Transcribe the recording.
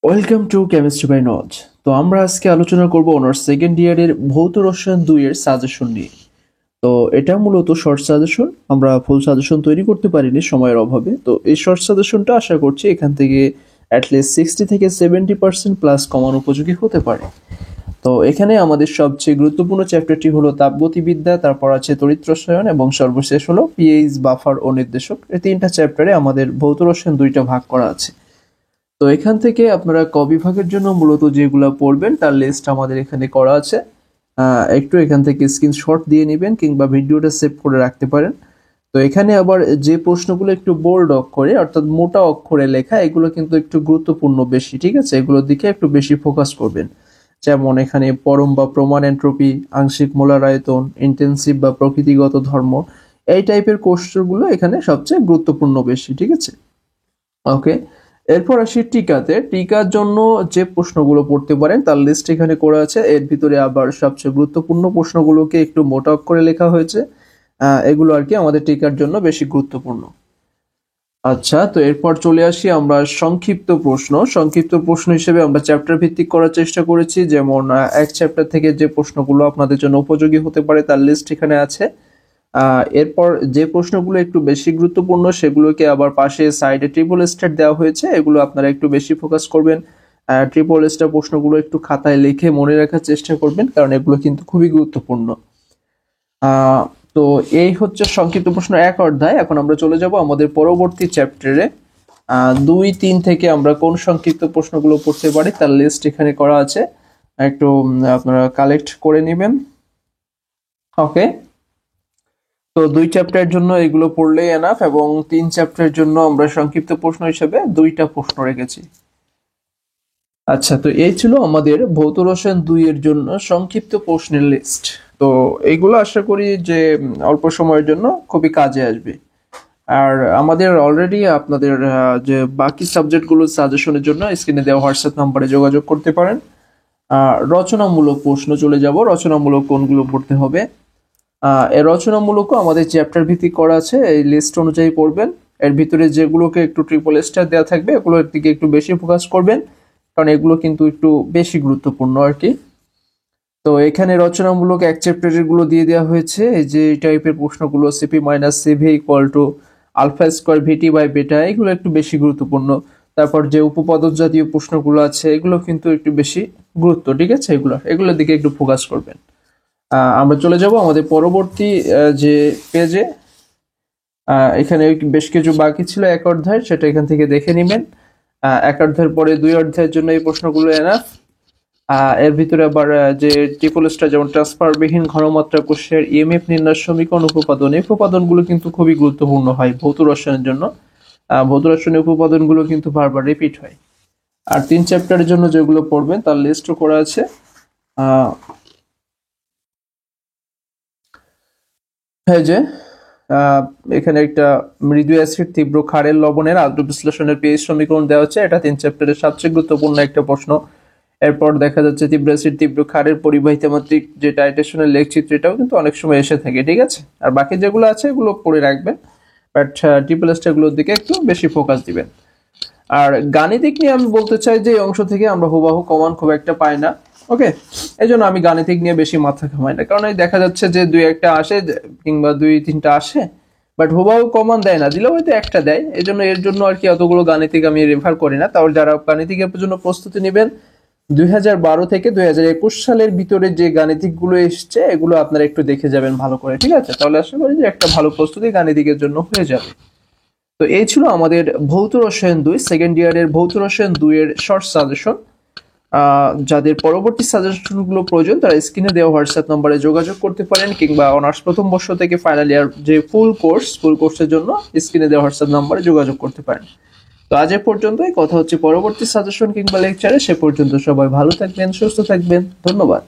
Welcome to chemistry by নজ। তো আমরা আজকে আলোচনা করব অনার্স সেকেন্ড ইয়ারের ভৌত রসায়ন 2 এর সাজেশন নিয়ে। তো এটা মূলত শর্ট সাজেশন, আমরা ফুল সাজেশন তৈরি করতে পারিনি সময়ের অভাবে। তো এই শর্ট সাজেশনটা আশা করছি এখান থেকে অ্যাটলিস্ট 60 থেকে 70% প্লাস কমান উপযোগী হতে পারে। তো এখানে আমাদের সবচেয়ে গুরুত্বপূর্ণ চ্যাপ্টারটি হলো তাপগতিবিদ্যা, তারপর আছে তড়িৎ রসায়ন এবং সর্বশেষ হলো পিএইচ, বাফার ও নির্দেশক। এই তিনটা চ্যাপ্টারে আমাদের ভৌত রসায়ন 2টা ভাগ করা আছে। তো এখান থেকে আপনারা ক বিভাগের জন্য মূলত যেগুলো পড়বেন তার লিস্ট আমাদের এখানে করা আছে। একটু এখান থেকে স্ক্রিনশট দিয়ে নেবেন কিংবা ভিডিওটা সেভ করে রাখতে পারেন। তো এখানে আবার যে প্রশ্নগুলো একটু বোল্ড অক্ষরে অর্থাৎ মোটা অক্ষরে লেখা, এগুলো কিন্তু একটু গুরুত্বপূর্ণ বেশি, ঠিক আছে? এগুলোর দিকে একটু বেশি ফোকাস করবেন। যেমন এখানে পরম বা প্রমাণ এন্ট্রপি, আংশিক মোলার আয়তন, ইন্টেন্সিভ বা প্রকৃতিগত ধর্ম, এই টাইপের কোশ্চেনগুলো এখানে সবচেয়ে গুরুত্বপূর্ণ বেশি, ঠিক আছে? ওকে, এরপর আসি টিকাতে। টিকার জন্য যে প্রশ্নগুলো পড়তে পারেন তার লিস্ট এখানে করা আছে। এর ভিতরে আবার সবচেয়ে গুরুত্বপূর্ণ প্রশ্নগুলোকে একটু মোটা অক্ষরে লেখা হয়েছে। এগুলো আর কি আমাদের টিকার জন্য বেশি গুরুত্বপূর্ণ। আচ্ছা, তো এরপর চলে আসি আমরা সংক্ষিপ্ত প্রশ্ন। সংক্ষিপ্ত প্রশ্ন হিসেবে আমরা চ্যাপ্টার ভিত্তিক করার চেষ্টা করেছি। যেমন এক চ্যাপ্টার থেকে যে প্রশ্নগুলো আপনাদের জন্য উপযোগী হতে পারে তার লিস্ট এখানে আছে। এরপর যে প্রশ্নগুলো একটু বেশি গুরুত্বপূর্ণ সেগুলোকে আবার পাশে সাইডে ট্রিপল স্টার দেওয়া হয়েছে, এগুলো আপনারা একটু বেশি ফোকাস করবেন। ট্রিপল স্টার প্রশ্নগুলো একটু খাতায় লিখে মনে রাখার চেষ্টা করবেন, কারণ এগুলো কিন্তু খুবই গুরুত্বপূর্ণ। আহ, তো এই হচ্ছে সংক্ষিপ্ত প্রশ্ন এক অধ্যায়। এখন আমরা চলে যাব আমাদের পরবর্তী চ্যাপ্টারে। 2, 3 থেকে আমরা কোন সংক্ষিপ্ত প্রশ্নগুলো পড়তে পারি তার লিস্ট এখানে করা আছে, একটু আপনারা কালেক্ট করে নেবেন। ওকে, তো 2 চ্যাপ্টারের জন্য এগুলো পড়লেই এনাফ, এবং 3 চ্যাপ্টারের জন্য আমরা সংক্ষিপ্ত প্রশ্ন হিসেবে 2টা প্রশ্ন রেখেছি। আচ্ছা, তো এই ছিল আমাদের ভৌত রসায়ন 2 এর জন্য সংক্ষিপ্ত প্রশ্নের লিস্ট। তো এইগুলো আশা করি যে অল্প সময়ের জন্য খুবই কাজে আসবে। আর আমাদের অলরেডি আপনাদের যে বাকি সাবজেক্টগুলো সাজেশনের জন্য স্ক্রিনে দেওয়া হোয়াটসঅ্যাপ নাম্বারে যোগাযোগ করতে পারেন। রচনামূলক প্রশ্ন চলে যাব। রচনামূলক কোনগুলো পড়তে হবে? এর রচনামূলকও আমাদের চ্যাপ্টার ভিত্তিক করা আছে, এই লিস্ট অনুযায়ী পড়বেন। এর ভিতরে যেগুলোকে একটু ট্রিপল স্টার দেওয়া থাকবে এগুলোর দিকে একটু বেশি ফোকাস করবেন, কারণ এগুলো কিন্তু একটু বেশি গুরুত্বপূর্ণ আর কি। তো এখানে রচনামূলক এক চ্যাপ্টারের গুলো দিয়ে দেওয়া হয়েছে। এই যে এই টাইপের প্রশ্নগুলো, CP minus CV equal to alpha square VT by beta, এগুলো একটু বেশি গুরুত্বপূর্ণ। তারপর যে উপপাদক জাতীয় প্রশ্নগুলো আছে এগুলো কিন্তু একটু বেশি গুরুত্ব, ঠিক আছে? এগুলোর দিকে একটু ফোকাস করবেন। আমরা চলে যাব আমাদের পরবর্তী যে পেজে। এখানে বেশ কিছু বাকি ছিল এক অধ্যায়, সেটা এখান থেকে দেখে নেবেন। এক অধ্যায়ের পরে 2 অধ্যায়ের জন্য এই প্রশ্নগুলো এনাফ। এর ভিতরে আবার যে ট্রিপল স্টার, যেমন ট্রান্সফারবিহীন ঘনমাত্রা কোষের ইএমএফ নির্ণয় সমীকরণ উপাদান, এই উপাদানগুলো কিন্তু খুবই গুরুত্বপূর্ণ হয় ভৌত রসায়নের জন্য। ভৌত রসায়নের উপাদানগুলো কিন্তু বারবার রিপিট হয়। আর 3 চ্যাপ্টারের জন্য যেগুলো পড়বেন তার লিস্টও করা আছে। এই যে এখানে একটা মৃদু অ্যাসিড তীব্র ক্ষারের লবণের আদ্র বিশ্লেষণের পিএইচ সমীকরণ দেওয়া হচ্ছে, এটা 3 চ্যাপ্টারের সবচেয়ে গুরুত্বপূর্ণ একটা প্রশ্ন। এরপর দেখা যাচ্ছে তীব্র অ্যাসিড তীব্র ক্ষারের পরিবাহিতা মাত্রিক যে টাইটেশনের লেখচিত্র, এটাও কিন্তু অনেক সময় এসে থাকে, ঠিক আছে? আর বাকি যেগুলো আছে এগুলো পড়ে রাখবেন, বাট ট্রিপল স্টারগুলোর দিকে একটু বেশি ফোকাস দিবেন। আর গাণিতিক নিয়ে আমি বলতে চাই যে এই অংশ থেকে আমরা হুবাহু কমান খুব একটা পাই না। ওকে, এই জন্য আমি গাণিতিক নিয়ে বেশি মাথা ঘামাই না, কারণ এই দেখা যাচ্ছে যে 2-1টা আসে কিংবা 2-3টা আসে, বাট হুবাহু কমান দেয় না, দিলেও হয়তো একটা দেয়। এই জন্য এর জন্য আর কি অতগুলো গাণিতিক আমি রেফার করি না। তাহলে যারা গাণিতিকের জন্য প্রস্তুতি নেবেন, 2012 থেকে 2021 সালের ভিতরে যে গাণিতিক গুলো এসছে এগুলো আপনারা একটু দেখে যাবেন ভালো করে, ঠিক আছে? তাহলে আশা করি যে একটা ভালো প্রস্তুতি গাণিতিকের জন্য হয়ে যাবে। তো এই ছিল আমাদের ভৌত রসায়ন 2 সেকেন্ড ইয়ারের ভৌত রসায়ন 2 এর শর্ট সাজেশন। যাদের পরবর্তী সাজেশনগুলো প্রয়োজন তারা স্ক্রিনে দেওয়া হোয়াটসঅ্যাপ নম্বরে যোগাযোগ করতে পারেন, কিংবা অনার্স প্রথম বর্ষ থেকে ফাইনাল ইয়ার যে ফুল কোর্সের জন্য স্ক্রিনে দেওয়া হোয়াটসঅ্যাপ নম্বরে যোগাযোগ করতে পারেন। তো আজ এ পর্যন্তই, কথা হচ্ছে পরবর্তী সাজেশন কিংবা লেকচারে। সে পর্যন্ত সবাই ভালো থাকবেন, সুস্থ থাকবেন। ধন্যবাদ।